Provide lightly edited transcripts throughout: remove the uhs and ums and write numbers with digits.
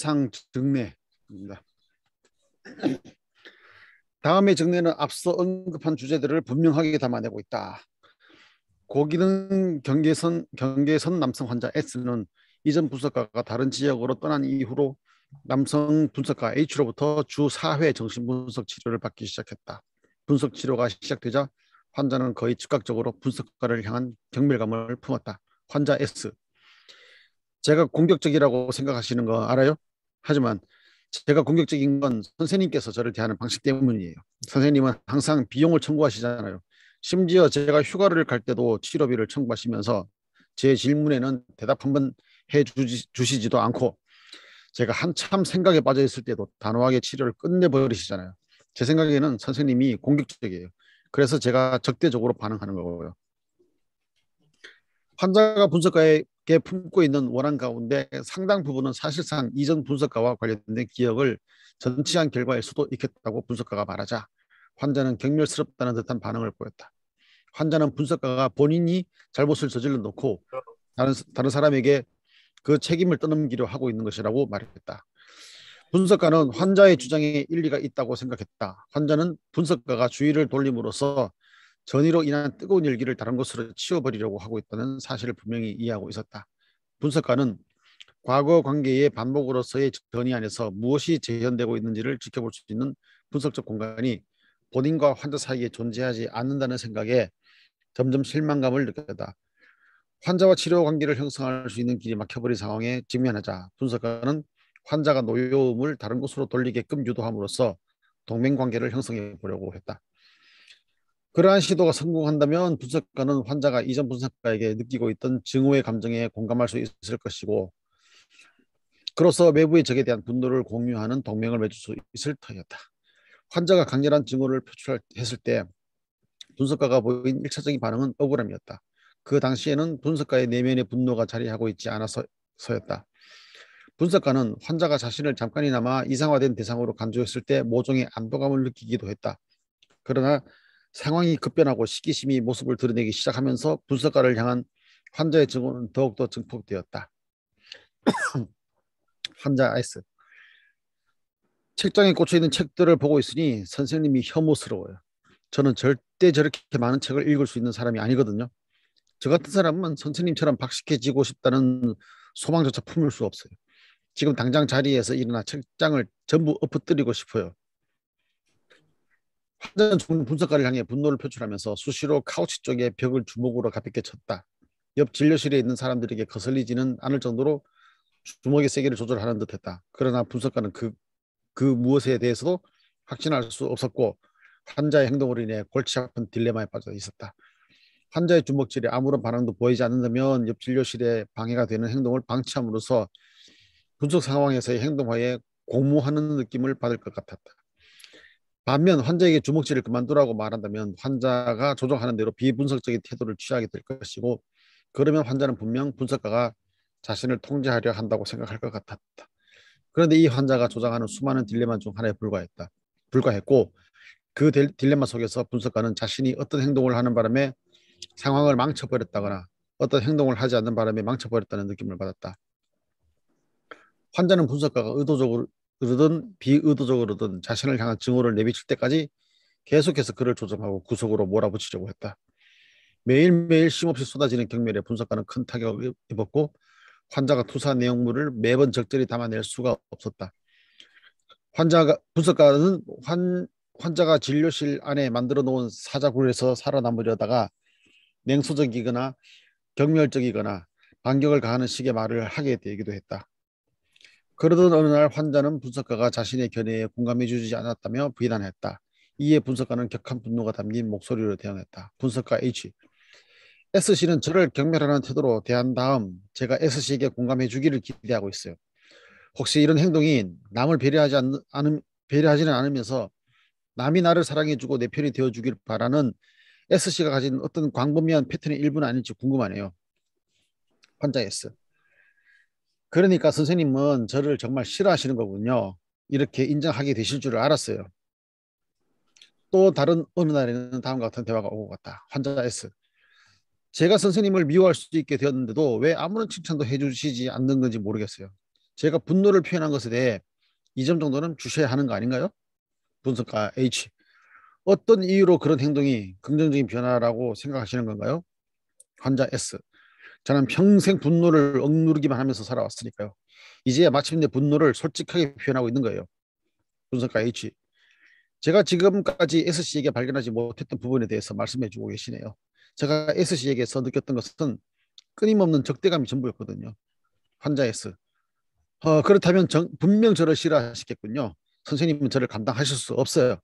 현상 정례입니다. 다음의 정례는 앞서 언급한 주제들을 분명하게 담아내고 있다. 고기능 경계선 남성 환자 S는 이전 분석가가 다른 지역으로 떠난 이후로 남성 분석가 H로부터 주 4회 정신분석 치료를 받기 시작했다. 분석 치료가 시작되자 환자는 거의 즉각적으로 분석가를 향한 경멸감을 품었다. 환자 S. 제가 공격적이라고 생각하시는 거 알아요? 하지만 제가 공격적인 건 선생님께서 저를 대하는 방식 때문이에요. 선생님은 항상 비용을 청구하시잖아요. 심지어 제가 휴가를 갈 때도 치료비를 청구하시면서 제 질문에는 대답 한번 주시지도 않고 제가 한참 생각에 빠져 있을 때도 단호하게 치료를 끝내버리시잖아요. 제 생각에는 선생님이 공격적이에요. 그래서 제가 적대적으로 반응하는 거고요. 환자가 분석가에게 품고 있는 원한 가운데 상당 부분은 사실상 이전 분석가와 관련된 기억을 전치한 결과일 수도 있겠다고 분석가가 말하자 환자는 경멸스럽다는 듯한 반응을 보였다. 환자는 분석가가 본인이 잘못을 저질러 놓고 다른 사람에게 그 책임을 떠넘기려 하고 있는 것이라고 말했다. 분석가는 환자의 주장에 일리가 있다고 생각했다. 환자는 분석가가 주의를 돌림으로써 전이로 인한 뜨거운 열기를 다른 곳으로 치워버리려고 하고 있다는 사실을 분명히 이해하고 있었다. 분석가는 과거 관계의 반복으로서의 전이 안에서 무엇이 재현되고 있는지를 지켜볼 수 있는 분석적 공간이 본인과 환자 사이에 존재하지 않는다는 생각에 점점 실망감을 느꼈다. 환자와 치료 관계를 형성할 수 있는 길이 막혀버린 상황에 직면하자 분석가는 환자가 노여움을 다른 곳으로 돌리게끔 유도함으로써 동맹관계를 형성해 보려고 했다. 그러한 시도가 성공한다면 분석가는 환자가 이전 분석가에게 느끼고 있던 증오의 감정에 공감할 수 있을 것이고 그로써 외부의 적에 대한 분노를 공유하는 동맹을 맺을 수 있을 터였다. 환자가 강렬한 증오를 표출했을 때 분석가가 보인 일차적인 반응은 억울함이었다. 그 당시에는 분석가의 내면의 분노가 자리하고 있지 않아서였다. 분석가는 환자가 자신을 잠깐이나마 이상화된 대상으로 간주했을 때 모종의 안도감을 느끼기도 했다. 그러나 상황이 급변하고 시기심이 모습을 드러내기 시작하면서 분석가를 향한 환자의 증오는 더욱더 증폭되었다. 환자 S. 책장에 꽂혀있는 책들을 보고 있으니 선생님이 혐오스러워요. 저는 절대 저렇게 많은 책을 읽을 수 있는 사람이 아니거든요. 저 같은 사람은 선생님처럼 박식해지고 싶다는 소망조차 품을 수 없어요. 지금 당장 자리에서 일어나 책장을 전부 엎어뜨리고 싶어요. 환자는 죽는 분석가를 향해 분노를 표출하면서 수시로 카우치 쪽에 벽을 주먹으로 가볍게 쳤다. 옆 진료실에 있는 사람들에게 거슬리지는 않을 정도로 주먹의 세기를 조절하는 듯했다. 그러나 분석가는 그 무엇에 대해서도 확신할 수 없었고 환자의 행동으로 인해 골치 아픈 딜레마에 빠져 있었다. 환자의 주먹질에 아무런 반응도 보이지 않는다면 옆 진료실에 방해가 되는 행동을 방치함으로써 분석 상황에서의 행동화에 공모하는 느낌을 받을 것 같았다. 반면 환자에게 주먹질을 그만두라고 말한다면 환자가 조종하는 대로 비분석적인 태도를 취하게 될 것이고 그러면 환자는 분명 분석가가 자신을 통제하려 한다고 생각할 것 같았다. 그런데 이 환자가 조장하는 수많은 딜레마 중 하나에 불과했고 그 딜레마 속에서 분석가는 자신이 어떤 행동을 하는 바람에 상황을 망쳐버렸다거나 어떤 행동을 하지 않는 바람에 망쳐버렸다는 느낌을 받았다. 환자는 분석가가 의도적으로든 비의도적으로든 자신을 향한 증오를 내비칠 때까지 계속해서 그를 조정하고 구속으로 몰아붙이려고 했다. 매일매일 쉼없이 쏟아지는 경멸에 분석가는 큰 타격을 입었고 환자가 투사한 내용물을 매번 적절히 담아낼 수가 없었다. 분석가는 환자가 진료실 안에 만들어 놓은 사자굴에서 살아남으려다가 냉소적이거나 경멸적이거나 반격을 가하는 식의 말을 하게 되기도 했다. 그러던 어느 날 환자는 분석가가 자신의 견해에 공감해 주지 않았다며 비난했다. 이에 분석가는 격한 분노가 담긴 목소리로 대응했다. 분석가 H. S씨는 저를 경멸하는 태도로 대한 다음 제가 S씨에게 공감해 주기를 기대하고 있어요. 혹시 이런 행동이 남을 배려하지는 않으면서 남이 나를 사랑해주고 내 편이 되어주길 바라는 S씨가 가진 어떤 광범위한 패턴의 일부는 아닌지 궁금하네요. 환자 S. 그러니까 선생님은 저를 정말 싫어하시는 거군요. 이렇게 인정하게 되실 줄 알았어요. 또 다른 어느 날에는 다음과 같은 대화가 오고 갔다. 환자 S. 제가 선생님을 미워할 수 있게 되었는데도 왜 아무런 칭찬도 해주시지 않는 건지 모르겠어요. 제가 분노를 표현한 것에 대해 2점 정도는 주셔야 하는 거 아닌가요? 분석가 H. 어떤 이유로 그런 행동이 긍정적인 변화라고 생각하시는 건가요? 환자 S. 저는 평생 분노를 억누르기만 하면서 살아왔으니까요. 이제 마침내 분노를 솔직하게 표현하고 있는 거예요. 분석가 H. 제가 지금까지 S씨에게 발견하지 못했던 부분에 대해서 말씀해 주고 계시네요. 제가 S씨에게서 느꼈던 것은 끊임없는 적대감이 전부였거든요. 환자 S. 그렇다면 분명 저를 싫어하시겠군요. 선생님은 저를 감당하실 수 없어요.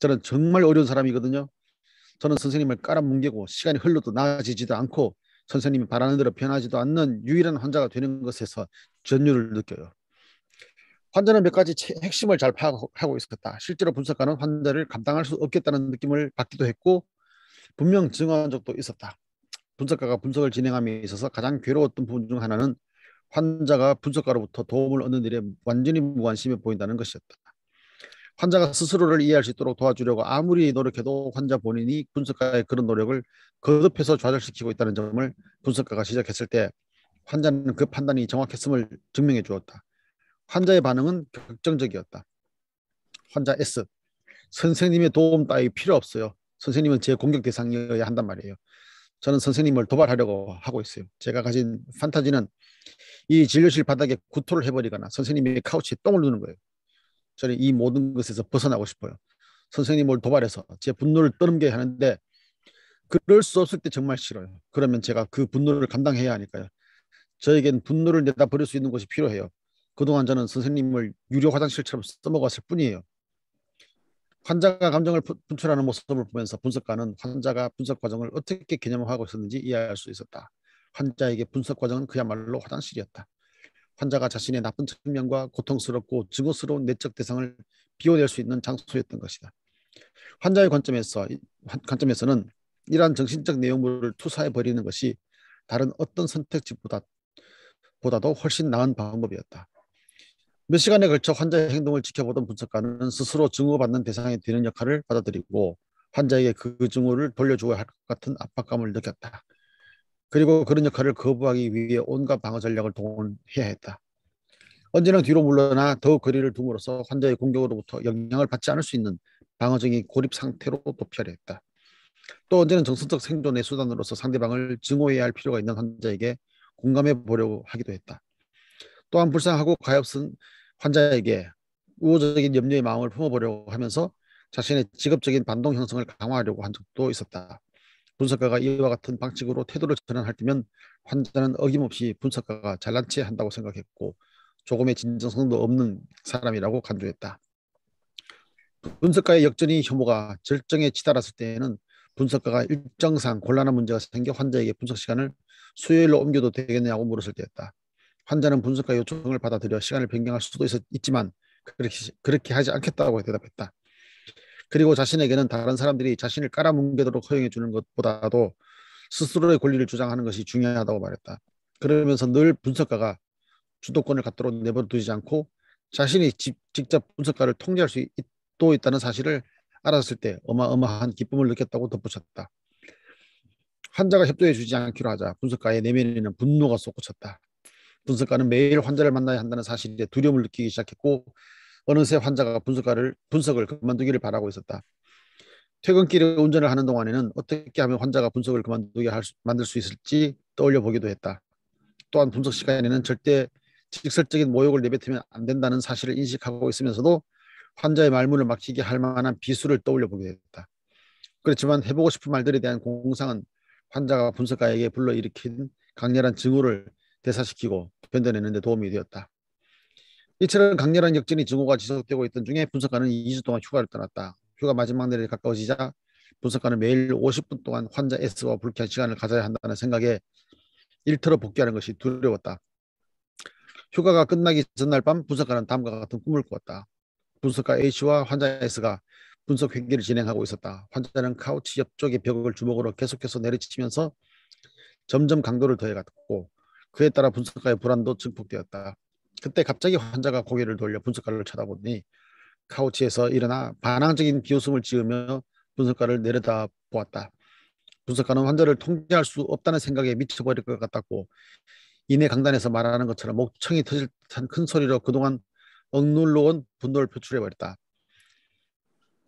저는 정말 어려운 사람이거든요. 저는 선생님을 깔아뭉개고 시간이 흘러도 나아지지도 않고 선생님이 바라는 대로 변하지도 않는 유일한 환자가 되는 것에서 전율을 느껴요. 환자는 몇 가지 핵심을 잘 파악하고 있었다. 실제로 분석가는 환자를 감당할 수 없겠다는 느낌을 받기도 했고 분명 증오한 적도 있었다. 분석가가 분석을 진행함에 있어서 가장 괴로웠던 부분 중 하나는 환자가 분석가로부터 도움을 얻는 일에 완전히 무관심해 보인다는 것이었다. 환자가 스스로를 이해할 수 있도록 도와주려고 아무리 노력해도 환자 본인이 분석가의 그런 노력을 거듭해서 좌절시키고 있다는 점을 분석가가 지적했을 때 환자는 그 판단이 정확했음을 증명해 주었다. 환자의 반응은 긍정적이었다. 환자 S. 선생님의 도움 따위 필요 없어요. 선생님은 제 공격 대상이어야 한단 말이에요. 저는 선생님을 도발하려고 하고 있어요. 제가 가진 판타지는 이 진료실 바닥에 구토를 해버리거나 선생님의 카우치에 똥을 누는 거예요. 저는 이 모든 것에서 벗어나고 싶어요. 선생님을 도발해서 제 분노를 떠넘겨야 하는데 그럴 수 없을 때 정말 싫어요. 그러면 제가 그 분노를 감당해야 하니까요. 저에겐 분노를 내다 버릴 수 있는 곳이 필요해요. 그동안 저는 선생님을 유료 화장실처럼 써먹었을 뿐이에요. 환자가 감정을 분출하는 모습을 보면서 분석가는 환자가 분석 과정을 어떻게 개념하고 있었는지 이해할 수 있었다. 환자에게 분석 과정은 그야말로 화장실이었다. 환자가 자신의 나쁜 측면과 고통스럽고 증오스러운 내적 대상을 비워낼 수 있는 장소였던 것이다. 환자의 관점에서는 이러한 정신적 내용물을 투사해 버리는 것이 다른 어떤 선택지보다도 훨씬 나은 방법이었다. 몇 시간에 걸쳐 환자의 행동을 지켜보던 분석가는 스스로 증오받는 대상이 되는 역할을 받아들이고 환자에게 그 증오를 돌려주어야 할 것 같은 압박감을 느꼈다. 그리고 그런 역할을 거부하기 위해 온갖 방어 전략을 동원해야 했다. 언제나 뒤로 물러나 더욱 거리를 둠으로써 환자의 공격으로부터 영향을 받지 않을 수 있는 방어적인 고립 상태로 도피하려 했다. 또 언제는 정서적 생존의 수단으로서 상대방을 증오해야 할 필요가 있는 환자에게 공감해 보려고 하기도 했다. 또한 불쌍하고 가엾은 환자에게 우호적인 염려의 마음을 품어보려고 하면서 자신의 직업적인 반동 형성을 강화하려고 한 적도 있었다. 분석가가 이와 같은 방식으로 태도를 전환할 때면 환자는 어김없이 분석가가 잘난 체 한다고 생각했고 조금의 진정성도 없는 사람이라고 간주했다. 분석가의 역전이 혐오가 절정에 치달았을 때에는 분석가가 일정상 곤란한 문제가 생겨 환자에게 분석 시간을 수요일로 옮겨도 되겠냐고 물었을 때였다. 환자는 분석가 요청을 받아들여 시간을 변경할 수도 있지만 그렇게 하지 않겠다고 대답했다. 그리고 자신에게는 다른 사람들이 자신을 깔아뭉개도록 허용해 주는 것보다도 스스로의 권리를 주장하는 것이 중요하다고 말했다. 그러면서 늘 분석가가 주도권을 갖도록 내버려 두지 않고 자신이 직접 분석가를 통제할 수도 있다는 사실을 알았을 때 어마어마한 기쁨을 느꼈다고 덧붙였다. 환자가 협조해 주지 않기로 하자 분석가의 내면에는 분노가 솟구쳤다. 분석가는 매일 환자를 만나야 한다는 사실에 두려움을 느끼기 시작했고 어느새 환자가 분석을 그만두기를 바라고 있었다. 퇴근길에 운전을 하는 동안에는 어떻게 하면 환자가 분석을 그만두게 만들 수 있을지 떠올려 보기도 했다. 또한 분석 시간에는 절대 직설적인 모욕을 내뱉으면 안 된다는 사실을 인식하고 있으면서도 환자의 말문을 막히게 할 만한 비수를 떠올려 보게 됐다. 그렇지만 해보고 싶은 말들에 대한 공상은 환자가 분석가에게 불러일으킨 강렬한 증오를 대사시키고 견뎌내는 데 도움이 되었다. 이처럼 강렬한 역전이 증오가 지속되고 있던 중에 분석가는 2주 동안 휴가를 떠났다. 휴가 마지막 날이 가까워지자 분석가는 매일 50분 동안 환자 S와 불쾌한 시간을 가져야 한다는 생각에 일터로 복귀하는 것이 두려웠다. 휴가가 끝나기 전날 밤 분석가는 다음과 같은 꿈을 꾸었다. 분석가 H와 환자 S가 분석 회계를 진행하고 있었다. 환자는 카우치 옆쪽의 벽을 주먹으로 계속해서 내리치면서 점점 강도를 더해갔고 그에 따라 분석가의 불안도 증폭되었다. 그때 갑자기 환자가 고개를 돌려 분석가를 쳐다보니 카우치에서 일어나 반항적인 비웃음을 지으며 분석가를 내려다 보았다. 분석가는 환자를 통제할 수 없다는 생각에 미쳐버릴 것 같았고 이내 강단에서 말하는 것처럼 목청이 터질 듯한 큰 소리로 그동안 억눌러온 분노를 표출해버렸다.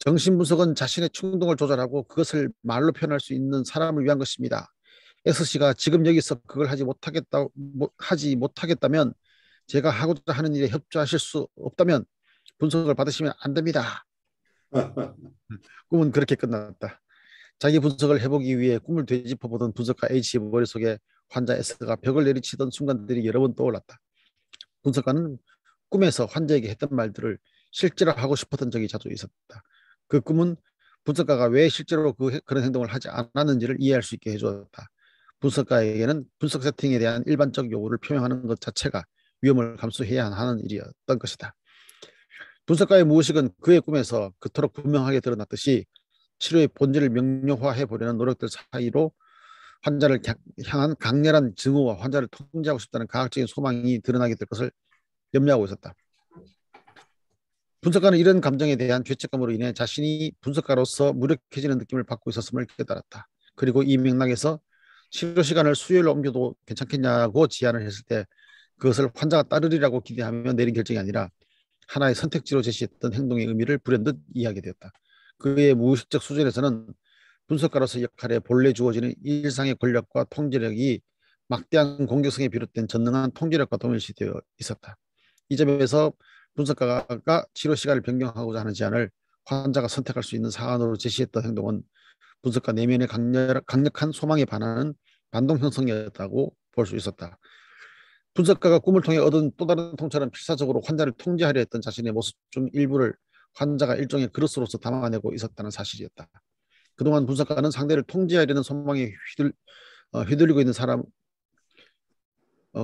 정신분석은 자신의 충동을 조절하고 그것을 말로 표현할 수 있는 사람을 위한 것입니다. S씨가 지금 여기서 그걸 하지 못하겠다면, 제가 하고자 하는 일에 협조하실 수 없다면 분석을 받으시면 안 됩니다. 꿈은 그렇게 끝났다. 자기 분석을 해보기 위해 꿈을 되짚어보던 분석가 H의 머릿속에 환자 S가 벽을 내리치던 순간들이 여러 번 떠올랐다. 분석가는 꿈에서 환자에게 했던 말들을 실제로 하고 싶었던 적이 자주 있었다. 그 꿈은 분석가가 왜 실제로 그런 행동을 하지 않았는지를 이해할 수 있게 해주었다. 분석가에게는 분석 세팅에 대한 일반적 요구를 표명하는 것 자체가 위험을 감수해야 하는 일이었던 것이다. 분석가의 무의식은 그의 꿈에서 그토록 분명하게 드러났듯이 치료의 본질을 명료화해 보려는 노력들 사이로 환자를 향한 강렬한 증오와 환자를 통제하고 싶다는 과학적인 소망이 드러나게 될 것을 염려하고 있었다. 분석가는 이런 감정에 대한 죄책감으로 인해 자신이 분석가로서 무력해지는 느낌을 받고 있었음을 깨달았다. 그리고 이 맥락에서 치료 시간을 수요일로 옮겨도 괜찮겠냐고 제안을 했을 때 그것을 환자가 따르리라고 기대하며 내린 결정이 아니라 하나의 선택지로 제시했던 행동의 의미를 불현듯 이해하게 되었다. 그의 무의식적 수준에서는 분석가로서 역할에 본래 주어지는 일상의 권력과 통제력이 막대한 공격성에 비롯된 전능한 통제력과 동일시되어 있었다. 이 점에서 분석가가 치료 시간을 변경하고자 하는 제안을 환자가 선택할 수 있는 사안으로 제시했던 행동은 분석가 내면의 강력한 소망에 반하는 반동 형성이었다고 볼 수 있었다. 분석가가 꿈을 통해 얻은 또 다른 통찰은 필사적으로 환자를 통제하려 했던 자신의 모습 중 일부를 환자가 일종의 그릇으로서 담아내고 있었다는 사실이었다. 그동안 분석가는 상대를 통제하려는 소망에 휘둘리고 있는 사람,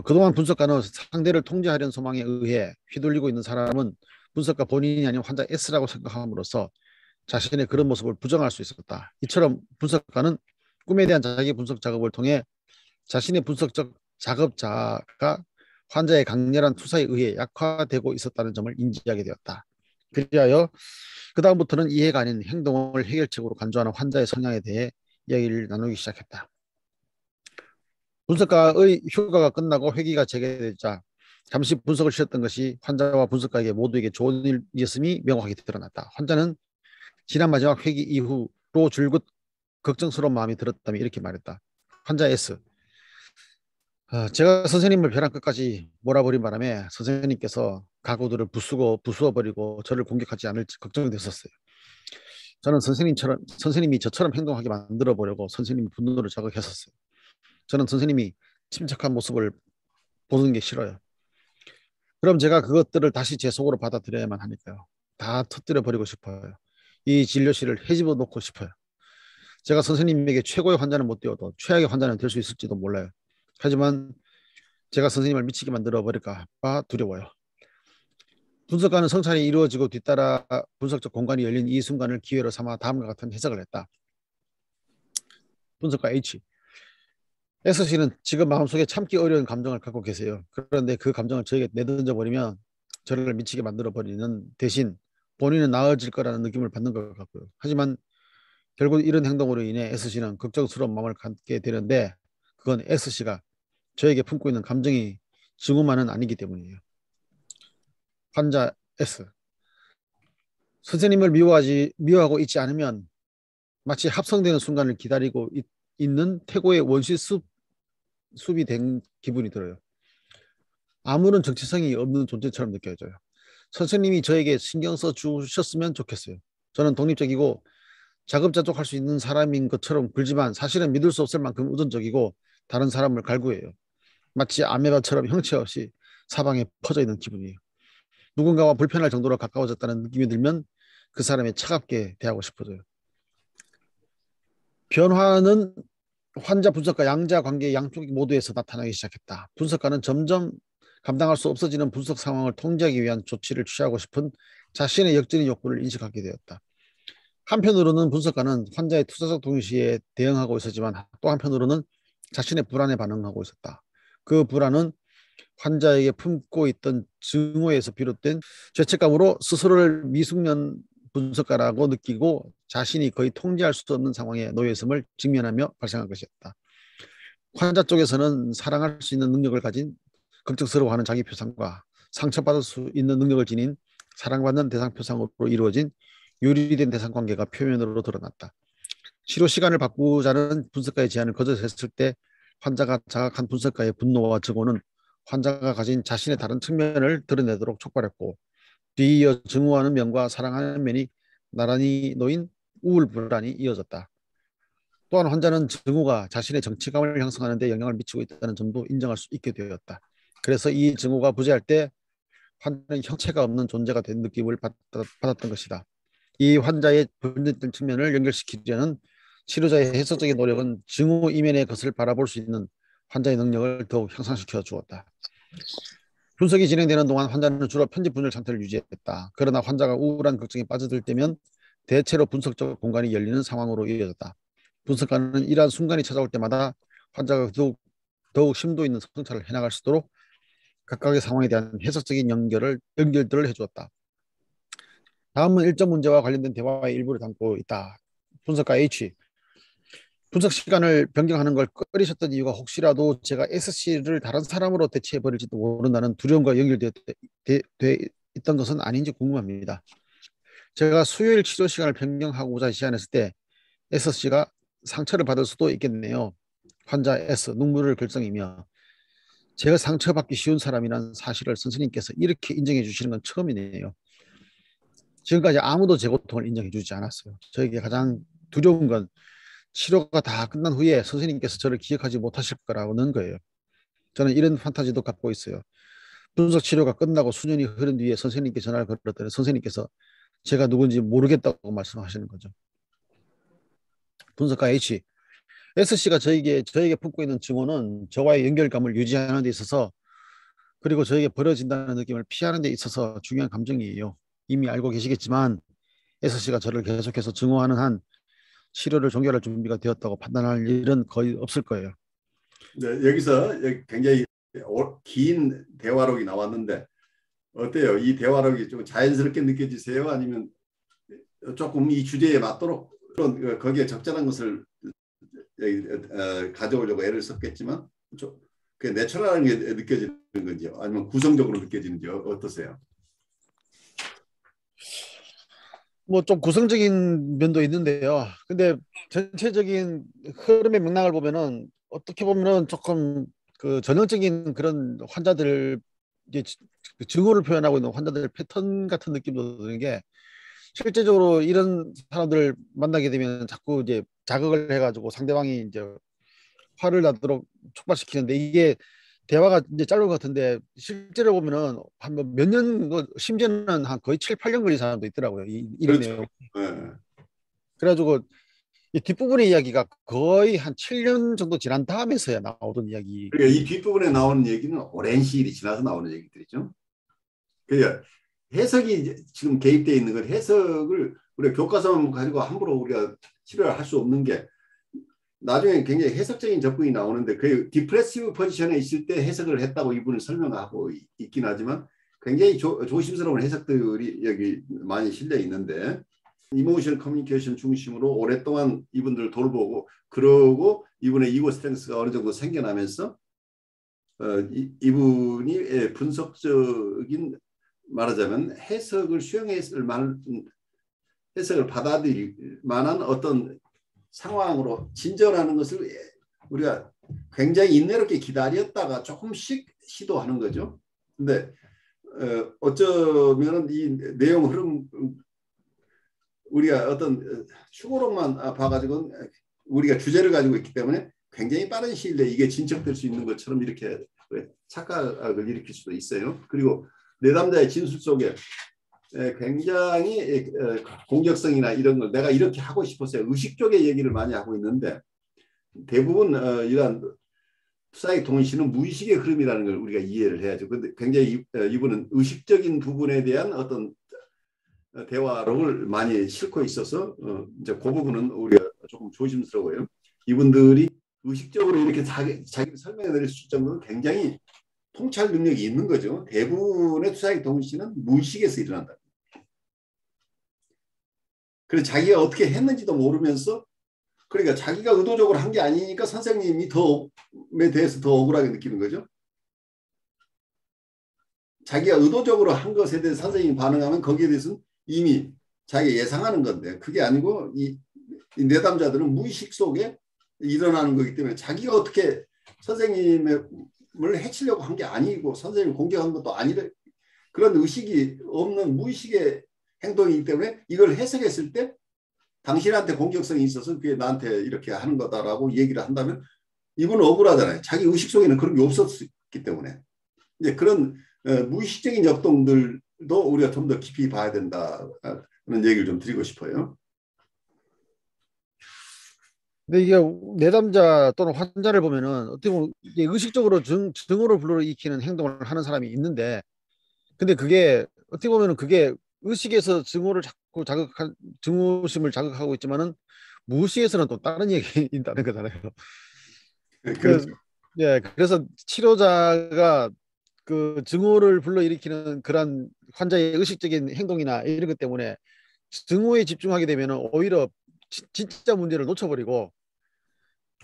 그동안 분석가는 상대를 통제하려는 소망에 의해 휘둘리고 있는 사람은 분석가 본인이 아닌 환자 S라고 생각함으로써 자신의 그런 모습을 부정할 수 있었다. 이처럼 분석가는 꿈에 대한 자기 분석 작업을 통해 자신의 분석적 작업자가 환자의 강렬한 투사에 의해 약화되고 있었다는 점을 인지하게 되었다. 그리하여 그 다음부터는 이해가 아닌 행동을 해결책으로 간주하는 환자의 성향에 대해 이야기를 나누기 시작했다. 분석가의 휴가가 끝나고 회기가 재개되자 잠시 분석을 쉬었던 것이 환자와 분석가에게 모두에게 좋은 일이었음이 명확하게 드러났다. 환자는 지난 마지막 회기 이후로 줄곧 걱정스러운 마음이 들었다며 이렇게 말했다. 환자 S. 제가 선생님을 벼랑 끝까지 몰아버린 바람에 선생님께서 가구들을 부수어버리고 저를 공격하지 않을지 걱정이 됐었어요. 저는 선생님이 저처럼 행동하게 만들어 보려고 선생님의 분노를 자극했었어요. 저는 선생님이 침착한 모습을 보는 게 싫어요. 그럼 제가 그것들을 다시 제 속으로 받아들여야만 하니까요. 다 터뜨려 버리고 싶어요. 이 진료실을 헤집어 놓고 싶어요. 제가 선생님에게 최고의 환자는 못 되어도 최악의 환자는 될 수 있을지도 몰라요. 하지만 제가 선생님을 미치게 만들어 버릴까 봐 두려워요. 분석가는 성찰이 이루어지고 뒤따라 분석적 공간이 열린 이 순간을 기회로 삼아 다음과 같은 해석을 했다. 분석가 H. S씨는 지금 마음속에 참기 어려운 감정을 갖고 계세요. 그런데 그 감정을 저에게 내던져 버리면 저를 미치게 만들어 버리는 대신 본인은 나아질 거라는 느낌을 받는 것 같고요. 하지만 결국 이런 행동으로 인해 S씨는 걱정스러운 마음을 갖게 되는데 그건 S씨가 저에게 품고 있는 감정이 증오만은 아니기 때문이에요. 환자 S. 선생님을 미워하고 있지 않으면 마치 합성되는 순간을 기다리고 있는 태고의 원시 숲이 된 기분이 들어요. 아무런 정체성이 없는 존재처럼 느껴져요. 선생님이 저에게 신경 써 주셨으면 좋겠어요. 저는 독립적이고 자급자족할 수 있는 사람인 것처럼 굴지만 사실은 믿을 수 없을 만큼 의존적이고 다른 사람을 갈구해요. 마치 아메바처럼 형체 없이 사방에 퍼져 있는 기분이에요. 누군가와 불편할 정도로 가까워졌다는 느낌이 들면 그 사람에 차갑게 대하고 싶어져요. 변화는 환자 분석과 양자 관계 양쪽 모두에서 나타나기 시작했다. 분석가는 점점 감당할 수 없어지는 분석 상황을 통제하기 위한 조치를 취하고 싶은 자신의 역전의 욕구를 인식하게 되었다. 한편으로는 분석가는 환자의 투사적 동시에 대응하고 있었지만 또 한편으로는 자신의 불안에 반응하고 있었다. 그 불안은 환자에게 품고 있던 증오에서 비롯된 죄책감으로 스스로를 미숙년 분석가라고 느끼고 자신이 거의 통제할 수 없는 상황에 놓여 있음을 직면하며 발생한 것이었다. 환자 쪽에서는 사랑할 수 있는 능력을 가진 걱정스러워하는 자기 표상과 상처받을 수 있는 능력을 지닌 사랑받는 대상 표상으로 이루어진 유리된 대상 관계가 표면으로 드러났다. 치료 시간을 바꾸자는 분석가의 제안을 거절했을 때 환자가 자각한 분석가의 분노와 증오는 환자가 가진 자신의 다른 측면을 드러내도록 촉발했고, 뒤이어 증오하는 면과 사랑하는 면이 나란히 놓인 우울 불안이 이어졌다. 또한 환자는 증오가 자신의 정치감을 형성하는 데 영향을 미치고 있다는 점도 인정할 수 있게 되었다. 그래서 이 증오가 부재할 때 환자는 형체가 없는 존재가 된 느낌을 받았던 것이다. 이 환자의 본질적 측면을 연결시키려는 치료자의 해석적인 노력은 증오 이면의 것을 바라볼 수 있는 환자의 능력을 더욱 향상시켜 주었다. 분석이 진행되는 동안 환자는 주로 편집 분열 상태를 유지했다. 그러나 환자가 우울한 걱정에 빠져들 때면 대체로 분석적 공간이 열리는 상황으로 이어졌다. 분석가는 이러한 순간이 찾아올 때마다 환자가 더욱 심도 있는 성찰을 해나갈 수 있도록 각각의 상황에 대한 해석적인 연결들을 해주었다. 다음은 일정 문제와 관련된 대화의 일부를 담고 있다. 분석가 H. 분석 시간을 변경하는 걸 꺼리셨던 이유가 혹시라도 제가 SC를 다른 사람으로 대체해버릴지도 모른다는 두려움과 연결되어 있던 것은 아닌지 궁금합니다. 제가 수요일 치료 시간을 변경하고자 제안했을 때 SC가 상처를 받을 수도 있겠네요. 환자 S 눈물을 글썽이며 제가 상처받기 쉬운 사람이란 사실을 선생님께서 이렇게 인정해 주시는 건 처음이네요. 지금까지 아무도 제 고통을 인정해 주지 않았어요. 저에게 가장 두려운 건 치료가 다 끝난 후에 선생님께서 저를 기억하지 못하실 거라는 거예요. 저는 이런 판타지도 갖고 있어요. 분석 치료가 끝나고 수년이 흐른 뒤에 선생님께 전화를 걸었더니 선생님께서 제가 누군지 모르겠다고 말씀하시는 거죠. 분석가 H. S씨가 저에게 품고 있는 증오는 저와의 연결감을 유지하는 데 있어서, 그리고 저에게 버려진다는 느낌을 피하는 데 있어서 중요한 감정이에요. 이미 알고 계시겠지만 S씨가 저를 계속해서 증오하는 한 치료를 종결할 준비가 되었다고 판단할 일은 거의 없을 거예요. 네, 여기서 굉장히 긴 대화록이 나왔는데 어때요? 이 대화록이 좀 자연스럽게 느껴지세요? 아니면 조금 이 주제에 맞도록 거기에 적절한 것을 가져오려고 애를 썼겠지만 그 내추럴한 게 느껴지는 건지요? 아니면 구성적으로 느껴지는지 어떠세요? 뭐 좀 구성적인 면도 있는데요. 근데 전체적인 흐름의 맥락을 보면은 어떻게 보면은 조금 그 전형적인 그런 환자들, 이제 증오를 표현하고 있는 환자들 패턴 같은 느낌도 드는 게, 실제적으로 이런 사람들을 만나게 되면 자꾸 이제 자극을 해가지고 상대방이 이제 화를 나도록 촉발시키는데, 이게 대화가 이제 짧은 것 같은데 실제로 보면은 한 몇 년, 심지어는 한 거의 7, 8년 걸린 사람도 있더라고요. 이런 그렇죠. 내용. 네. 그래가지고 이 뒷부분의 이야기가 거의 한 7년 정도 지난 다음에서야 나오던 이야기. 그러니까 이 뒷부분에 나오는 얘기는 오랜 시일이 지나서 나오는 얘기들이죠. 그러니까 해석이 지금 개입되어 있는 걸, 해석을 우리가 교과서만 가지고 함부로 우리가 치료를 할 수 없는 게, 나중에 굉장히 해석적인 접근이 나오는데 그 디프레시브 포지션에 있을 때 해석을 했다고 이분을 설명하고 있긴 하지만 굉장히 조심스러운 해석들이 여기 많이 실려 있는데, 이모션 커뮤니케이션 중심으로 오랫동안 이분들을 돌보고, 그러고 이분의 이고 스트렝스가 어느 정도 생겨나면서 이분이 분석적인, 말하자면 해석을 수용했을 만한, 해석을 받아들일 만한 어떤 상황으로 진전하는 것을 우리가 굉장히 인내롭게 기다렸다가 조금씩 시도하는 거죠. 근데 어쩌면 이 내용 흐름, 우리가 어떤 축으로만 봐가지고 우리가 주제를 가지고 있기 때문에 굉장히 빠른 시일 내에 이게 진척될 수 있는 것처럼 이렇게 착각을 일으킬 수도 있어요. 그리고 내담자의 진술 속에 굉장히 공격성이나 이런 걸 내가 이렇게 하고 싶었어요. 의식 쪽의 얘기를 많이 하고 있는데, 대부분 이러한 투사의 동시는 무의식의 흐름이라는 걸 우리가 이해를 해야죠. 근데 굉장히 이분은 의식적인 부분에 대한 어떤 대화록을 많이 싣고 있어서 이제 그 부분은 우리가 조금 조심스러워요. 이분들이 의식적으로 이렇게 자기를 설명해 드릴 수 있을 정도는 굉장히 통찰 능력이 있는 거죠. 대부분의 투사의 동시는 무의식에서 일어난다. 그래서 자기가 어떻게 했는지도 모르면서 그러니까 자기가 의도적으로 한 게 아니니까 선생님이 더에 대해서 더 억울하게 느끼는 거죠. 자기가 의도적으로 한 것에 대해서 선생님이 반응하면 거기에 대해서는 이미 자기가 예상하는 건데 그게 아니고 이 내담자들은 무의식 속에 일어나는 거기 때문에 자기가 어떻게 선생님을 해치려고 한 게 아니고 선생님을 공격한 것도 아니래 그런 의식이 없는 무의식의 행동이기 때문에 이걸 해석했을 때 당신한테 공격성이 있어서 그게 나한테 이렇게 하는 거다라고 얘기를 한다면 이분은 억울하잖아요. 자기 의식 속에는 그런 게 없었기 때문에 이제 그런 무의식적인 역동들도 우리가 좀 더 깊이 봐야 된다 그런 얘기를 좀 드리고 싶어요. 근데 이게 내담자 또는 환자를 보면은 어떻게 보면 이게 의식적으로 증오를 불러일으키는 행동을 하는 사람이 있는데, 근데 그게 어떻게 보면은 그게 의식에서 증오를 자꾸 자극한 증오심을 자극하고 있지만은 무의식에서는 또 다른 얘기 있다는 거잖아요. 그렇죠. 그, 예, 그래서 치료자가 그 증오를 불러일으키는 그런 환자의 의식적인 행동이나 이런 것 때문에 증오에 집중하게 되면은 오히려 진짜 문제를 놓쳐버리고,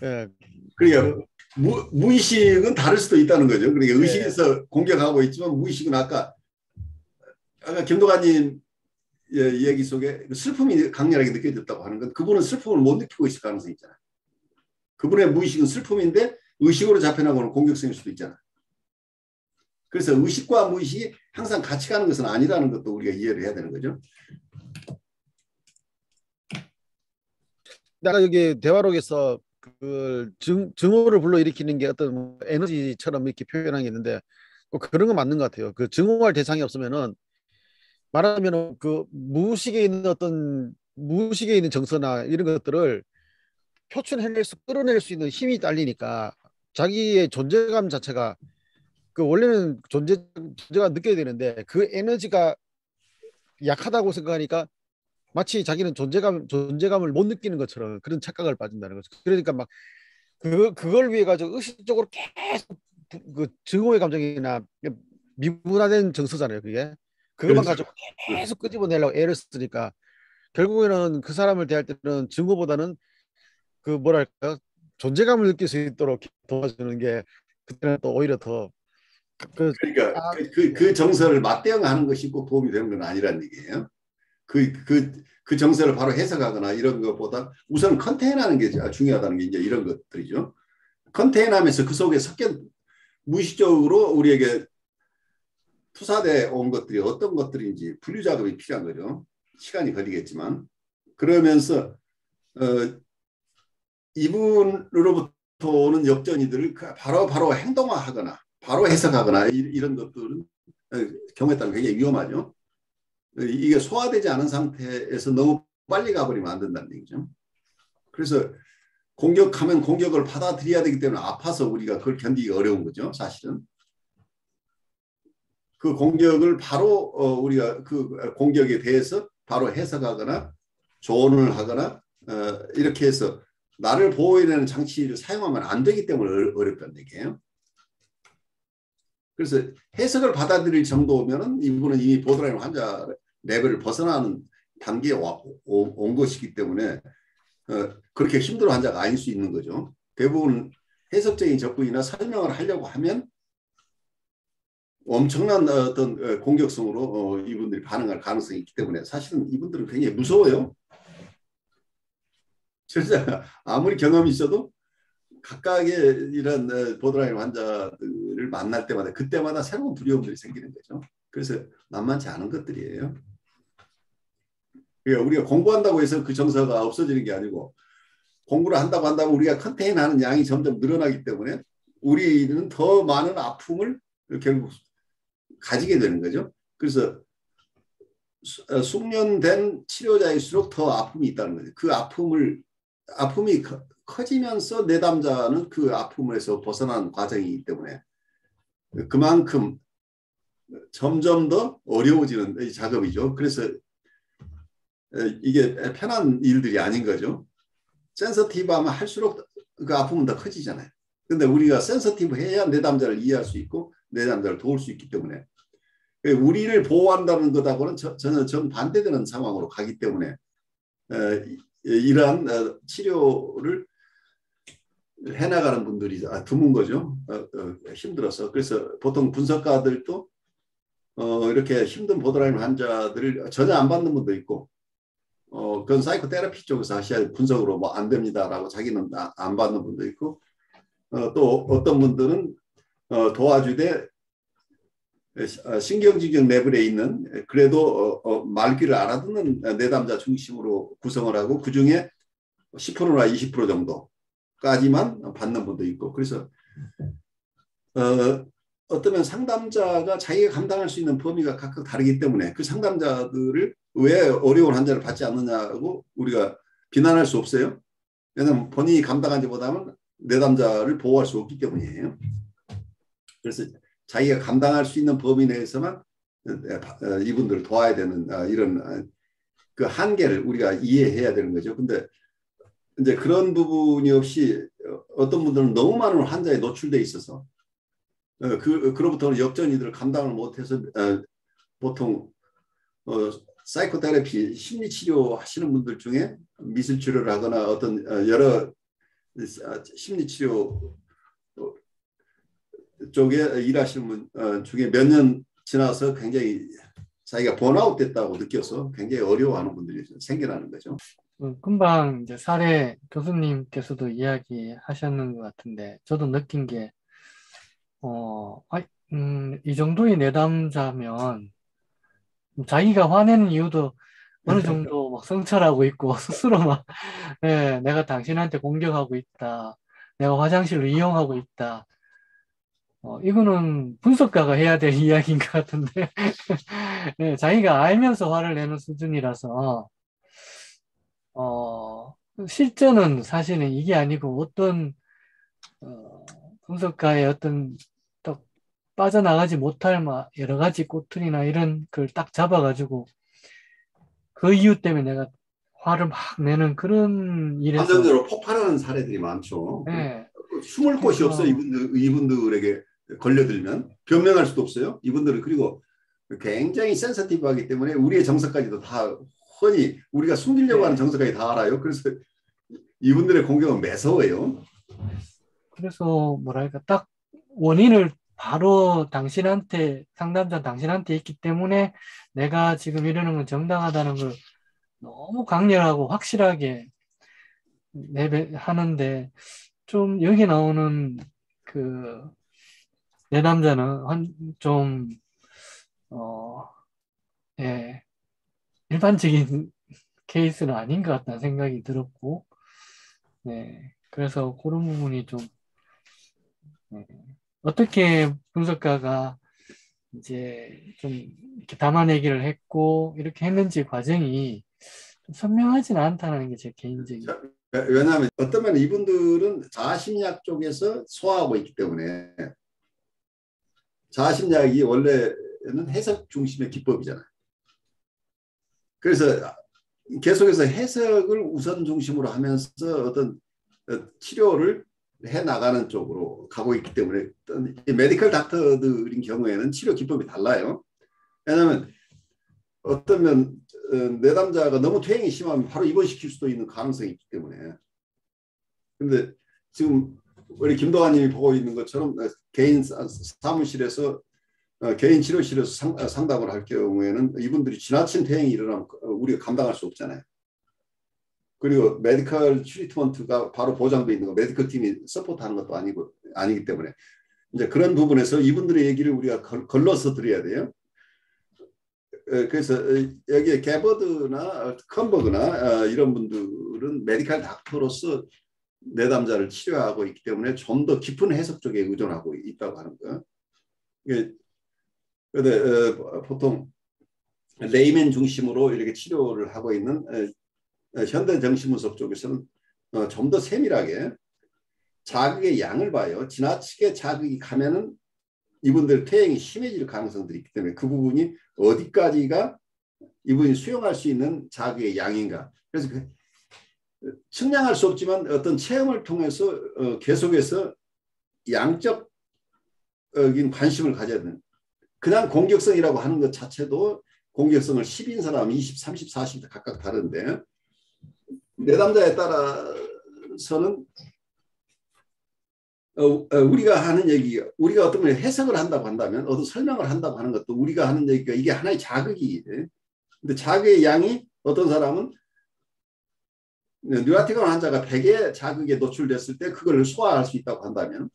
예, 그, 그러니까 무의식은 다를 수도 있다는 거죠. 그러니까 예, 의식에서 공격하고 있지만 무의식은 아까 김도관님 얘기 속에 슬픔이 강렬하게 느껴졌다고 하는 건 그분은 슬픔을 못 느끼고 있을 가능성이 있잖아요. 그분의 무의식은 슬픔인데 의식으로 잡혀나가는 공격성일 수도 있잖아요. 그래서 의식과 무의식이 항상 같이 가는 것은 아니라는 것도 우리가 이해를 해야 되는 거죠. 내가 여기 대화록에서 그 증오를 불러일으키는 게 어떤 뭐 에너지처럼 이렇게 표현한 게 있는데 꼭 그런 건 맞는 것 같아요. 그 증오할 대상이 없으면은 말하자면 그 무의식에 있는 어떤 무의식에 있는 정서나 이런 것들을 끌어낼 수 있는 힘이 딸리니까 자기의 존재감 자체가 그 원래는 존재가 느껴야 되는데 그 에너지가 약하다고 생각하니까 마치 자기는 존재감을 못 느끼는 것처럼 그런 착각을 빠진다는 거죠. 그러니까 막 그걸 위해 가지고 의식적으로 계속 그 증오의 감정이나 미분화된 정서잖아요. 그게 그것만 그렇죠. 가지고 계속 끄집어내려고 애를 쓰니까 결국에는 그 사람을 대할 때는 증오보다는 그 뭐랄까 존재감을 느낄 수 있도록 도와주는 게 그때는 또 오히려 더 그, 그러니까 아, 그 정서를 맞대응하는 것이 꼭 도움이 되는 건 아니라는 얘기예요. 그 정서를 바로 해석하거나 이런 것보다 우선 컨테인하는 게 중요하다는 게 이제 이런 것들이죠. 컨테인하면서 그 속에 섞여 무의식적으로 우리에게 투사돼 온 것들이 어떤 것들인지 분류 작업이 필요한 거죠. 시간이 걸리겠지만 그러면서 이분으로부터 오는 역전이들을 바로 행동화하거나 바로 해석하거나 이런 것들은 경우에 따라 굉장히 위험하죠. 이게 소화되지 않은 상태에서 너무 빨리 가버리면 안 된다는 얘기죠. 그래서 공격하면 공격을 받아들여야 되기 때문에 아파서 우리가 그걸 견디기 어려운 거죠. 사실은. 그 공격을 바로 우리가 그 공격에 대해서 바로 해석하거나 조언을 하거나 이렇게 해서 나를 보호해내는 장치를 사용하면 안 되기 때문에 어렵다는 얘기예요. 그래서 해석을 받아들일 정도면은 이분은 이미 보드라인 환자 레벨을 벗어나는 단계에 온 것이기 때문에 그렇게 힘든 환자가 아닐 수 있는 거죠. 대부분 해석적인 접근이나 설명을 하려고 하면 엄청난 어떤 공격성으로 이분들이 반응할 가능성이 있기 때문에 사실은 이분들은 굉장히 무서워요. 진짜 아무리 경험이 있어도 각각의 이런 보드라인 환자들을 만날 때마다 그때마다 새로운 두려움들이 생기는 거죠. 그래서 만만치 않은 것들이에요. 그러니까 우리가 공부한다고 해서 그 정서가 없어지는 게 아니고 공부를 한다고 한다면 우리가 컨테인하는 양이 점점 늘어나기 때문에 우리는 더 많은 아픔을 결국 가지게 되는 거죠. 그래서 숙련된 치료자일수록 더 아픔이 있다는 거죠. 그 아픔이 커지면서 내담자는 그 아픔에서 벗어난 과정이기 때문에 그만큼 점점 더 어려워지는 작업이죠. 그래서 이게 편한 일들이 아닌 거죠. 센서티브하면 할수록 그 아픔은 더 커지잖아요. 근데 우리가 센서티브 해야 내담자를 이해할 수 있고 내담자를 도울 수 있기 때문에 우리를 보호한다는 것하고는 전혀 정반대되는 상황으로 가기 때문에 이러한 치료를 해나가는 분들이 드문 거죠. 힘들어서. 그래서 보통 분석가들도 이렇게 힘든 보더라인 환자들을 전혀 안 받는 분도 있고, 그건 사이코테라피 쪽에서 하셔야 분석으로 뭐 안 됩니다라고 자기는 안 받는 분도 있고, 또 어떤 분들은 도와주되 신경증적 레벨에 있는 그래도 말귀를 알아듣는 내담자 중심으로 구성을 하고 그중에 10%나 20% 정도까지만 받는 분도 있고, 그래서 어쩌면 상담자가 자기가 감당할 수 있는 범위가 각각 다르기 때문에 그 상담자들을 왜 어려운 환자를 받지 않느냐고 우리가 비난할 수 없어요. 왜냐하면 본인이 감당하지보다는 내담자를 보호할 수 없기 때문이에요. 그래서 자기가 감당할 수 있는 범위 내에서만 이분들을 도와야 되는 이런 그 한계를 우리가 이해해야 되는 거죠. 근데 이제 그런 부분이 없이 어떤 분들은 너무 많은 환자에 노출돼 있어서 그로부터는 역전이들을 감당을 못해서 보통 사이코테라피 심리치료 하시는 분들 중에 미술치료를 하거나 어떤 여러 심리치료 쪽에 일하시는 분 중에 몇 년 지나서 굉장히 자기가 번아웃 됐다고 느껴서 굉장히 어려워하는 분들이 생겨나는 거죠. 금방 이제 사례 교수님께서도 이야기하셨는 것 같은데 저도 느낀 게 이 정도의 내담자면 자기가 화내는 이유도 어느 정도 막 성찰하고 있고 스스로 막 내가 당신한테 공격하고 있다. 내가 화장실을 이용하고 있다. 이거는 분석가가 해야 될 이야기인 것 같은데 자기가 알면서 화를 내는 수준이라서 실제는 사실은 이게 아니고 어떤 분석가의 어떤 또 빠져나가지 못할 여러 가지 꼬투리나 이런 걸 딱 잡아가지고 그 이유 때문에 내가 화를 막 내는 그런 일에서 감정적으로 폭발하는 사례들이 많죠. 네. 숨을 곳이 없어요. 이분들에게 걸려들면 변명할 수도 없어요. 이분들은 그리고 굉장히 센서티브하기 때문에 우리의 정서까지도 다 흔히 우리가 숨기려고 하는 정서까지 다 알아요. 그래서 이분들의 공격은 매서워요. 그래서 뭐랄까 딱 원인을 바로 상담자 당신한테 있기 때문에 내가 지금 이러는 건 정당하다는 걸 너무 강렬하고 확실하게 하는데 좀 여기 나오는 그 내담자는 좀 일반적인 케이스는 아닌 것 같다는 생각이 들었고, 네, 그래서 그런 부분이 좀 어떻게 분석가가 이제 좀 이렇게 담아내기를 했고 이렇게 했는지 과정이 좀 선명하지는 않다는 게 제 개인적인. 왜냐하면 어쩌면 이분들은 자아심리학 쪽에서 소화하고 있기 때문에 자아심리학이 원래는 해석 중심의 기법이잖아요. 그래서 계속해서 해석을 우선 중심으로 하면서 어떤 치료를 해나가는 쪽으로 가고 있기 때문에 메디컬 닥터들인 경우에는 치료 기법이 달라요. 왜냐하면 어쩌면 내담자가 너무 퇴행이 심하면 바로 입원시킬 수도 있는 가능성이 있기 때문에. 그런데 지금 우리 김동환님이 보고 있는 것처럼 개인 사무실에서 개인 치료실에서 상담을 할 경우에는 이분들이 지나친 퇴행이 일어나면 우리가 감당할 수 없잖아요. 그리고 메디컬 트리트먼트가 바로 보장돼 있는 거 메디컬 팀이 서포트하는 것도 아니기 때문에 이제 그런 부분에서 이분들의 얘기를 우리가 걸러서 드려야 돼요. 그래서 여기에 게버드나 컨버그나 이런 분들은 메디컬 닥터로서 내담자를 치료하고 있기 때문에 좀 더 깊은 해석 쪽에 의존하고 있다고 하는 거예요. 그런데 보통 레이맨 중심으로 이렇게 치료를 하고 있는 현대정신분석 쪽에서는 좀 더 세밀하게 자극의 양을 봐요. 지나치게 자극이 가면은 이분들 퇴행이 심해질 가능성들이 있기 때문에 그 부분이 어디까지가 이분이 수용할 수 있는 자극의 양인가. 그래서 측량할 수 없지만 어떤 체험을 통해서 계속해서 양적인 관심을 가져야 되는. 그냥 공격성이라고 하는 것 자체도 공격성을 10인 사람, 20, 30, 40 각각 다른데 내담자에 따라서는 우리가 하는 얘기, 우리가 어떤 걸 해석을 한다고 한다면, 어떤 설명을 한다고 하는 것도 우리가 하는 얘기가 이게 하나의 자극이 돼. 근데 자극의 양이 어떤 사람은 뉴라티건 환자가 100의 자극에 노출됐을 때 그걸 소화할 수 있다고 한다면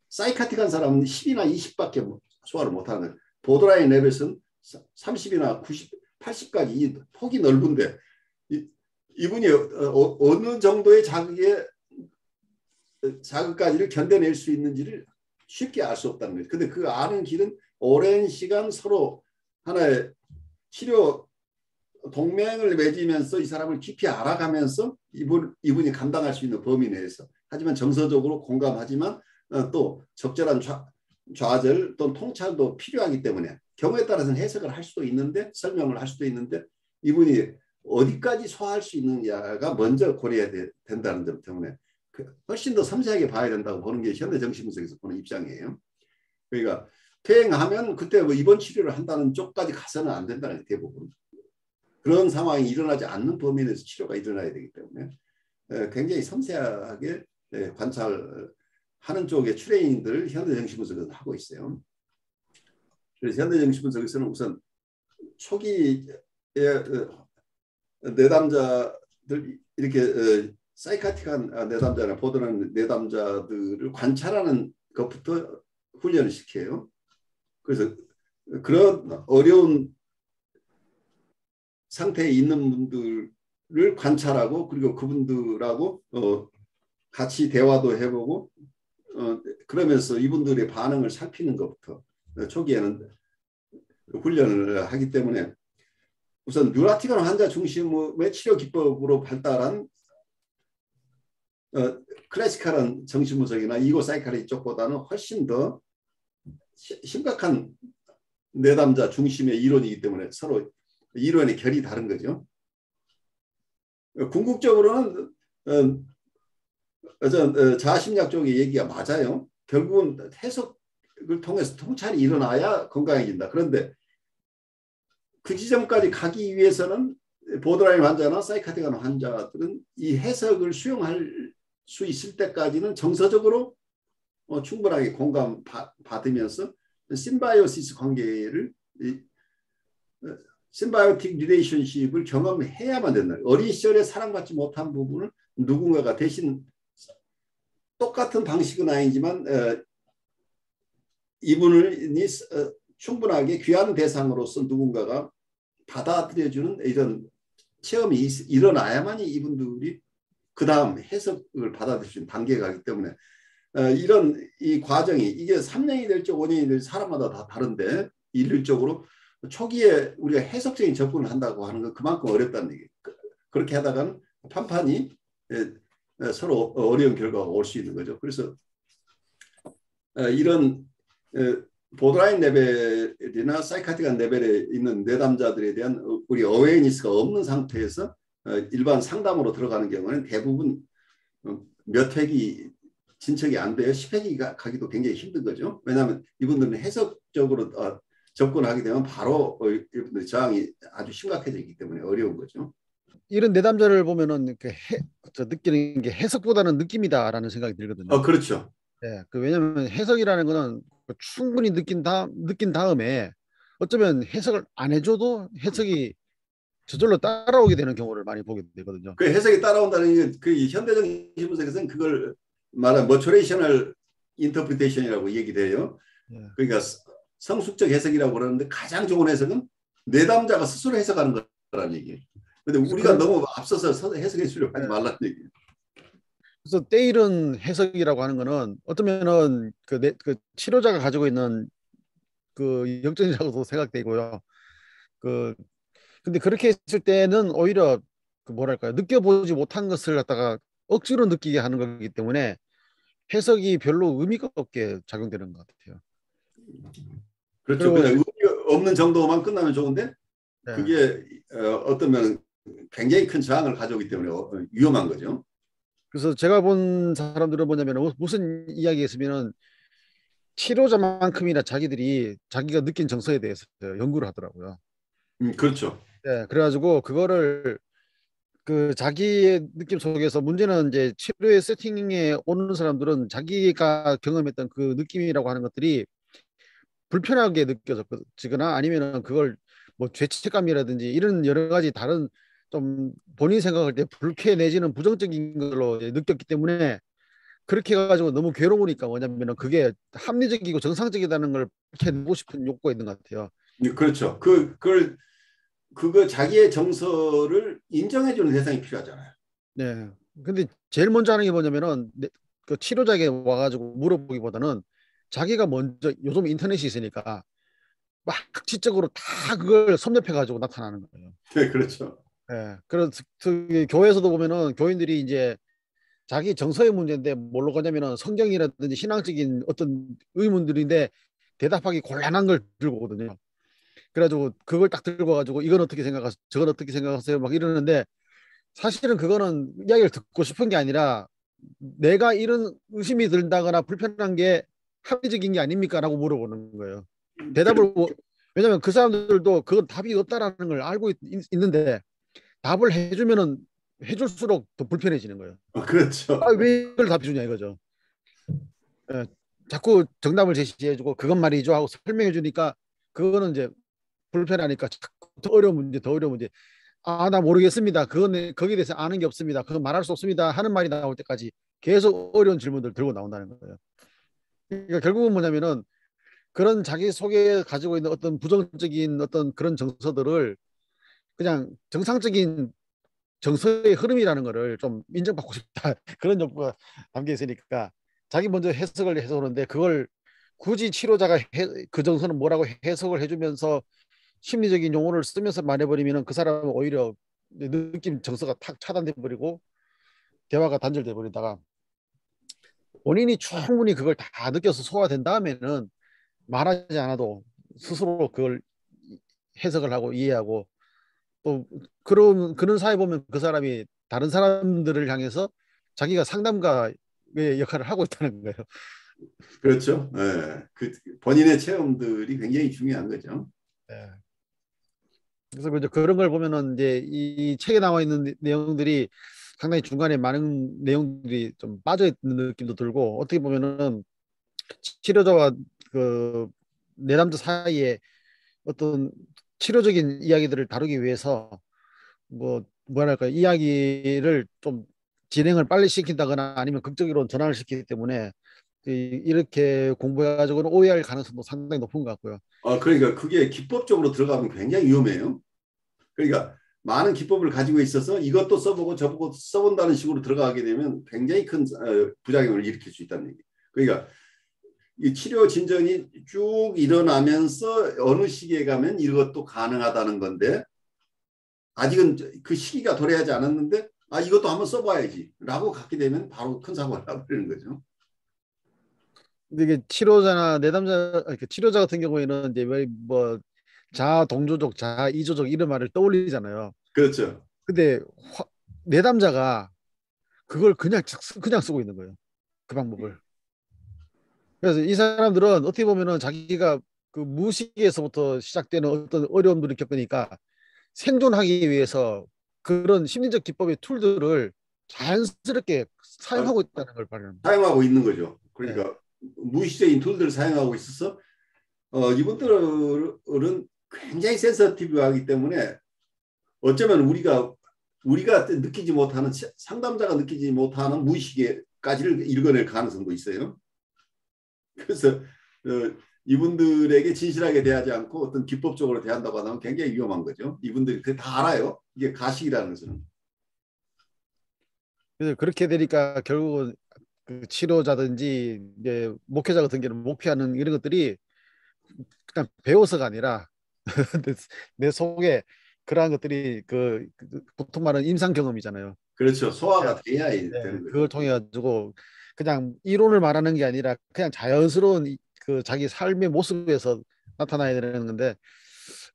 사이카틱한 사람은 10이나 20밖에 소화를 못하는 거예요. 보드라인 레벨은 30이나 90, 80까지 폭이 넓은데 이분이 어느 정도의 자극까지를 견뎌낼 수 있는지를 쉽게 알 수 없다는 거죠. 근데 그 아는 길은 오랜 시간 서로 하나의 치료 동맹을 맺으면서 이 사람을 깊이 알아가면서 이분이 감당할 수 있는 범위 내에서 하지만 정서적으로 공감하지만 또 적절한 좌절 또는 통찰도 필요하기 때문에 경우에 따라서는 해석을 할 수도 있는데 설명을 할 수도 있는데 이분이 어디까지 소화할 수 있느냐가 먼저 고려해야 된다는 점 때문에 훨씬 더 섬세하게 봐야 된다고 보는 게 현대정신분석에서 보는 입장이에요. 그러니까 퇴행하면 그때 뭐 입원 치료를 한다는 쪽까지 가서는 안 된다는 게 대부분. 그런 상황이 일어나지 않는 범위 내에서 치료가 일어나야 되기 때문에 굉장히 섬세하게 관찰하는 쪽의 트레이닝들을 현대정신분석에서 하고 있어요. 그래서 현대정신분석에서는 우선 초기에 내담자들 이렇게 사이카틱한 내담자나 보드라인 내담자들을 관찰하는 것부터 훈련을 시켜요. 그래서 그런 어려운 상태에 있는 분들을 관찰하고 그리고 그분들하고 같이 대화도 해보고 그러면서 이분들의 반응을 살피는 것부터 초기에는 훈련을 하기 때문에 우선 뉴라티건 환자 중심의 치료 기법으로 발달한 클래시컬한 정신분석이나 이고 사이칼리 쪽보다는 훨씬 더 심각한 내담자 중심의 이론이기 때문에 서로 이론의 결이 다른 거죠. 궁극적으로는 자아심리학 쪽의 얘기가 맞아요. 결국은 해석을 통해서 통찰이 일어나야 건강해진다. 그런데 그 지점까지 가기 위해서는 보드라인 환자나 사이카틱한 환자들은 이 해석을 수용할 수 있을 때까지는 정서적으로 충분하게 공감받으면서 심바이오시스 관계를 심바이오틱 리레이션십을 경험해야만 된다. 어린 시절에 사랑받지 못한 부분을 누군가가 대신 똑같은 방식은 아니지만 이분을 충분하게 귀한 대상으로서 누군가가 받아들여주는 이런 체험이 일어나야만이 이분들이 그 다음 해석을 받아들일 수 있는 단계가 가기 때문에 이런 이 과정이 이게 3년이 될지 5년이 될지 사람마다 다 다른데 일률적으로 초기에 우리가 해석적인 접근을 한다고 하는 건 그만큼 어렵다는 얘기예요. 그렇게 하다가는 판판이 서로 어려운 결과가 올 수 있는 거죠. 그래서 이런 보드라인 레벨이나 사이카틱한 레벨에 있는 내담자들에 대한 우리 어웨이니스가 없는 상태에서 일반 상담으로 들어가는 경우는 대부분 몇 획이 진척이 안 돼요. 10획이 가기도 굉장히 힘든 거죠. 왜냐하면 이분들은 해석적으로 접근하게 되면 바로 이분들 저항이 아주 심각해지기 때문에 어려운 거죠. 이런 내담자를 보면은 느끼는 게 해석보다는 느낌이다라는 생각이 들거든요. 그렇죠. 네, 왜냐하면 해석이라는 거는 충분히 느낀 다음에 어쩌면 해석을 안 해줘도 해석이 저절로 따라오게 되는 경우를 많이 보게 되거든요. 그 해석이 따라온다는 게 그 현대적인 분석에서는 그걸 말하는 모추레이셔널 인터프리테이션이라고 얘기를 해요. 네. 그러니까 성숙적 해석이라고 그러는데 가장 좋은 해석은 내담자가 스스로 해석하는 거라는 얘기예요. 그런데 우리가 너무 앞서서 해석해 주려고 하지 말라는 얘기예요. 그래서 때이른 해석이라고 하는 거는 어쩌면은 그 치료자가 가지고 있는 그 역정이라고도 생각되고요. 근데 그렇게 했을 때는 오히려 뭐랄까요, 느껴보지 못한 것을 갖다가 억지로 느끼게 하는 거기 때문에 해석이 별로 의미가 없게 작용되는 것 같아요. 그렇죠. 그냥 의미 없는 정도만 끝나면 좋은데 네. 그게 어떤 면은 굉장히 큰 저항을 가져오기 때문에 위험한 거죠. 그래서 제가 본 사람들은 뭐냐면 무슨 이야기했으면은 치료자만큼이나 자기가 느낀 정서에 대해서 연구를 하더라고요. 그렇죠. 네, 그래가지고 그거를 그 자기의 느낌 속에서 문제는 이제 치료의 세팅에 오는 사람들은 자기가 경험했던 그 느낌이라고 하는 것들이 불편하게 느껴지거나 아니면은 그걸 뭐 죄책감이라든지 이런 여러 가지 다른 좀 본인 생각할 때 불쾌 내지는 부정적인 걸로 이제 느꼈기 때문에 그렇게 해가지고 너무 괴로우니까 뭐냐면은 그게 합리적이고 정상적이다는 걸 밝혀내고 싶은 욕구가 있는 것 같아요. 그렇죠. 그거 자기의 정서를 인정해주는 대상이 필요하잖아요. 네. 근데 제일 먼저 하는 게 뭐냐면은 그 치료자에게 와가지고 물어보기보다는 자기가 먼저 요즘 인터넷이 있으니까 막 지적으로 다 그걸 섭렵해가지고 나타나는 거예요. 네, 그렇죠. 예. 그래서 그 교회에서도 보면은 교인들이 이제 자기 정서의 문제인데 뭘로 가냐면은 성경이라든지 신앙적인 어떤 의문들인데 대답하기 곤란한 걸 들고 오거든요. 그래가지고 그걸 딱 들고 가지고 이건 어떻게 생각하세요? 저건 어떻게 생각하세요? 막 이러는데 사실은 그거는 이야기를 듣고 싶은 게 아니라 내가 이런 의심이 든다거나 불편한 게 합리적인 게 아닙니까? 라고 물어보는 거예요. 대답을 왜냐면 그 사람들도 그건 답이 없다라는 걸 알고 있는데 답을 해주면은 해줄수록 더 불편해지는 거예요. 아, 그렇죠. 왜 이걸 답해 주냐 이거죠. 예, 자꾸 정답을 제시해주고 그것 말이죠 하고 설명해 주니까 그거는 이제 불편하니까 자꾸 더 어려운 문제 더 어려운 문제 아 나 모르겠습니다. 그건 거기에 대해서 아는 게 없습니다. 그건 말할 수 없습니다. 하는 말이 나올 때까지 계속 어려운 질문들 들고 나온다는 거예요. 그러니까 결국은 뭐냐면은 그런 자기 속에 가지고 있는 어떤 부정적인 어떤 그런 정서들을 그냥 정상적인 정서의 흐름이라는 거를 좀 인정받고 싶다. 그런 욕구가 담겨 있으니까 자기 먼저 해석을 해서 그러는데 그걸 굳이 치료자가 그 정서는 뭐라고 해석을 해주면서 심리적인 용어를 쓰면서 말해버리면 그 사람은 오히려 느낌 정서가 탁 차단돼 버리고 대화가 단절돼 버리다가 본인이 충분히 그걸 다 느껴서 소화된 다음에는 말하지 않아도 스스로 그걸 해석을 하고 이해하고 또 그런 사회 보면 그 사람이 다른 사람들을 향해서 자기가 상담가의 역할을 하고 있다는 거예요. 그렇죠. 예. 그 본인의 체험들이 굉장히 중요한 거죠. 네. 그래서 이제 그런 걸 보면은 이제 이 책에 나와 있는 내용들이 상당히 중간에 많은 내용들이 좀 빠져 있는 느낌도 들고 어떻게 보면은 치료자와 그 내담자 사이에 어떤 치료적인 이야기들을 다루기 위해서 뭐 뭐랄까 이야기를 좀 진행을 빨리 시킨다거나 아니면 극적으로 전환을 시키기 때문에 이렇게 공부해가지고는 오해할 가능성도 상당히 높은 것 같고요. 그러니까 그게 기법적으로 들어가면 굉장히 위험해요. 그러니까 많은 기법을 가지고 있어서 이것도 써보고 저것도 써본다는 식으로 들어가게 되면 굉장히 큰 부작용을 일으킬 수 있다는 얘기. 그러니까 이 치료 진전이 쭉 일어나면서 어느 시기에 가면 이것도 가능하다는 건데 아직은 그 시기가 도래하지 않았는데 이것도 한번 써봐야지 라고 갖게 되면 바로 큰 사고가 나버리는 거죠. 근데 이게 치료자나 내담자 이렇게 치료자 같은 경우에는 이제 뭐 자아 동조적, 자아 이조적 이런 말을 떠올리잖아요. 그렇죠. 근데 내담자가 그걸 그냥 쓰고 있는 거예요. 그 방법을. 그래서 이 사람들은 어떻게 보면은 자기가 그 무의식에서부터 시작되는 어떤 어려움들을 겪으니까 생존하기 위해서 그런 심리적 기법의 툴들을 자연스럽게 아, 사용하고 있다는 걸 발견합니다. 사용하고 있는 거죠. 네. 그러니까 무의식적인 툴들을 사용하고 있어서 이분들은 굉장히 센서티브하기 때문에 어쩌면 우리가 느끼지 못하는 상담자가 느끼지 못하는 무의식에까지를 읽어낼 가능성도 있어요. 그래서 이분들에게 진실하게 대하지 않고 어떤 기법적으로 대한다고 하면 굉장히 위험한 거죠. 이분들이 그게 다 알아요. 이게 가식이라는 것은. 그래서 그렇게 되니까 결국은 그 치료자든지 이제 목회자 같은 경우는 목회하는 이런 것들이 그냥 배워서가 아니라 내, 내 속에 그러한 것들이 그 보통 말하는 임상 경험이잖아요. 그렇죠. 네, 소화가 돼야 네, 되는 그걸 거죠. 통해 가지고 그냥 이론을 말하는 게 아니라 그냥 자연스러운 그 자기 삶의 모습에서 나타나야 되는 건데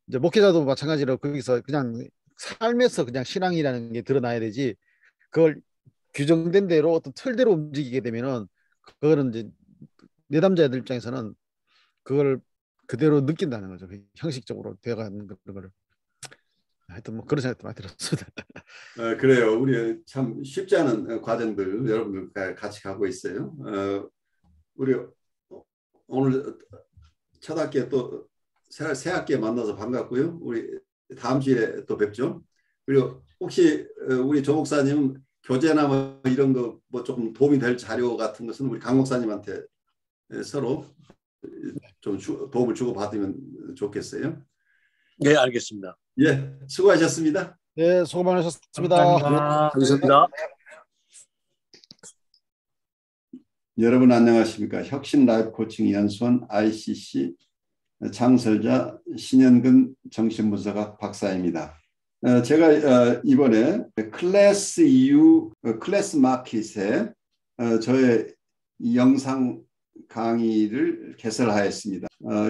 이제 목회자도 마찬가지로 거기서 그냥 삶에서 그냥 신앙이라는 게 드러나야 되지 그걸 규정된 대로 어떤 틀대로 움직이게 되면은 그거는 이제 내담자들 입장에서는 그걸 그대로 느낀다는 거죠. 형식적으로 되어가는 그런 거를. 하여튼 뭐 그런 생각도 많이 들었습니다. 그래요. 우리 참 쉽지 않은 과정들 여러분들과 같이 가고 있어요. 우리 오늘 첫 학기에 또 새 학기에 만나서 반갑고요. 우리 다음 주에 또 뵙죠. 그리고 혹시 우리 조 목사님 교재나 뭐 이런 거 뭐 조금 도움이 될 자료 같은 것은 우리 강 목사님한테 서로 좀 도움을 주고 받으면 좋겠어요. 네, 알겠습니다. 예, 수고하셨습니다. 네, 수고 많으셨습니다. 감사합니다. 감사합니다. 여러분 안녕하십니까? 혁신 라이프 코칭 연수원 ICC 창설자 신현근 정신분석학 박사입니다. 제가 이번에 클래스 EU 클래스 마켓에 저의 영상 강의를 개설하였습니다.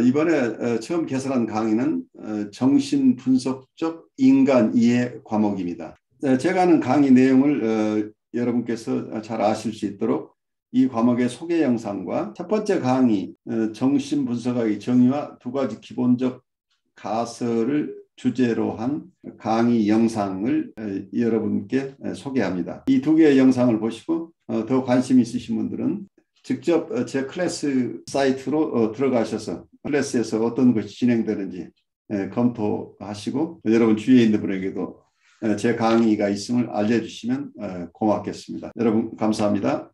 이번에 처음 개설한 강의는 정신분석적 인간 이해 과목입니다. 제가 하는 강의 내용을 여러분께서 잘 아실 수 있도록 이 과목의 소개 영상과 첫 번째 강의 정신분석학의 정의와 두 가지 기본적 가설을 주제로 한 강의 영상을 여러분께 소개합니다. 이 두 개의 영상을 보시고 더 관심 있으신 분들은 직접 제 클래스 사이트로 들어가셔서 클래스에서 어떤 것이 진행되는지 검토하시고 여러분 주위에 있는 분에게도 제 강의가 있음을 알려주시면 고맙겠습니다. 여러분 감사합니다.